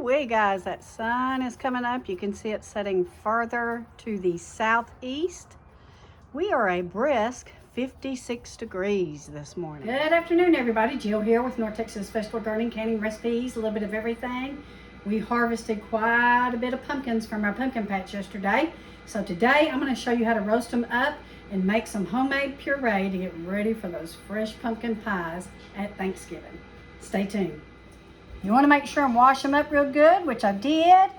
Woo-wee, guys, that sun is coming up. You can see it setting further to the southeast. We are a brisk 56 degrees this morning. Good afternoon, everybody. Jill here with North Texas Vegetable Gardening, canning recipes, a little bit of everything. We harvested quite a bit of pumpkins from our pumpkin patch yesterday. So today I'm going to show you how to roast them up and make some homemade puree to get ready for those fresh pumpkin pies at Thanksgiving. Stay tuned. You want to make sure and wash them up real good, which I did.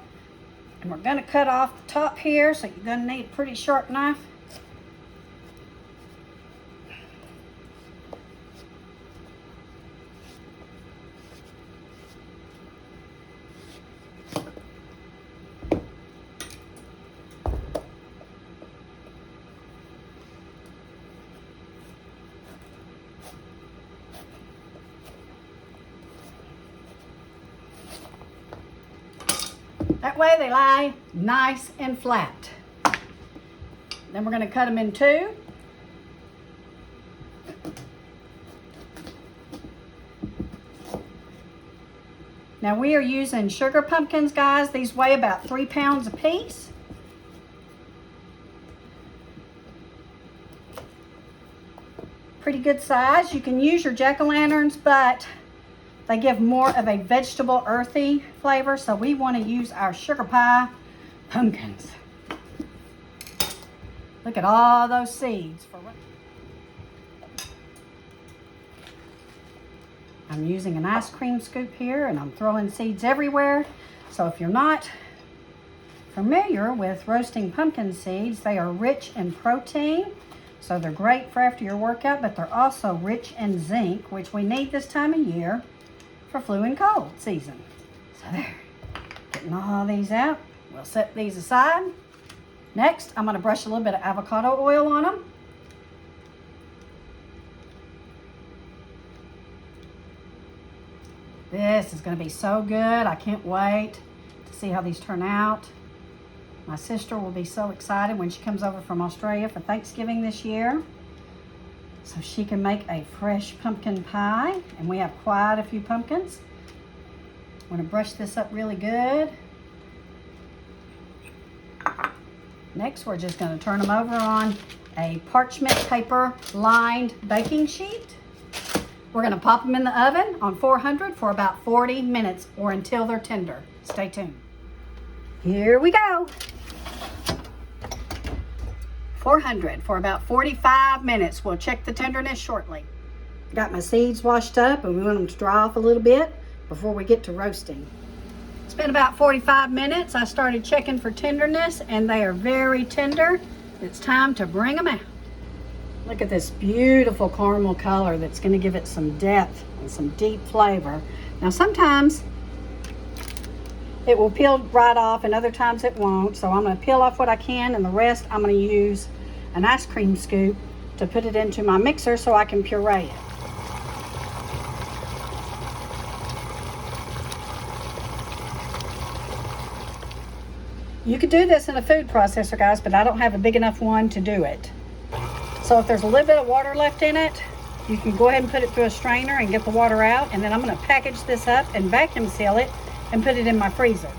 And we're going to cut off the top here, so you're going to need a pretty sharp knife. That way they lie nice and flat. Then we're going to cut them in two. Now we are using sugar pumpkins, guys. These weigh about 3 pounds a piece. Pretty good size. You can use your jack-o'-lanterns, but they give more of a vegetable, earthy flavor, so we want to use our sugar pie pumpkins. Look at all those seeds. I'm using an ice cream scoop here, and I'm throwing seeds everywhere. So if you're not familiar with roasting pumpkin seeds, they are rich in protein, so they're great for after your workout, but they're also rich in zinc, which we need this time of year for flu and cold season. So there, getting all these out. We'll set these aside. Next, I'm going to brush a little bit of avocado oil on them. This is going to be so good. I can't wait to see how these turn out. My sister will be so excited when she comes over from Australia for Thanksgiving this year, so she can make a fresh pumpkin pie, and we have quite a few pumpkins. I'm going to brush this up really good. Next, we're just going to turn them over on a parchment paper lined baking sheet. We're going to pop them in the oven on 400 for about 40 minutes or until they're tender. Stay tuned. Here we go. 400 for about 45 minutes. We'll check the tenderness shortly. Got my seeds washed up, and we want them to dry off a little bit before we get to roasting. It's been about 45 minutes. I started checking for tenderness, and they are very tender. It's time to bring them out. Look at this beautiful caramel color that's going to give it some depth and some deep flavor. Now sometimes it will peel right off, and other times it won't. So I'm going to peel off what I can, and the rest I'm going to use an ice cream scoop to put it into my mixer so I can puree it. You could do this in a food processor, guys, but I don't have a big enough one to do it. So if there's a little bit of water left in it, you can go ahead and put it through a strainer and get the water out. And then I'm going to package this up and vacuum seal it and put it in my freezer.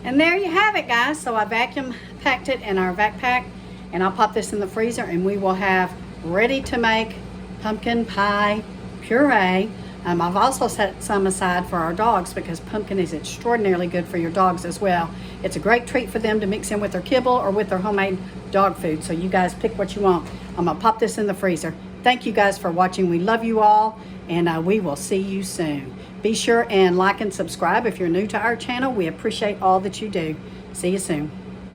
And there you have it, guys. So I vacuum packed it in our vac pack, and I'll pop this in the freezer, and we will have ready to make pumpkin pie puree. I've also set some aside for our dogs because pumpkin is extraordinarily good for your dogs as well. It's a great treat for them to mix in with their kibble or with their homemade dog food. So you guys pick what you want. I'm gonna pop this in the freezer. Thank you guys for watching. We love you all, and we will see you soon. Be sure and like and subscribe if you're new to our channel. We appreciate all that you do. See you soon.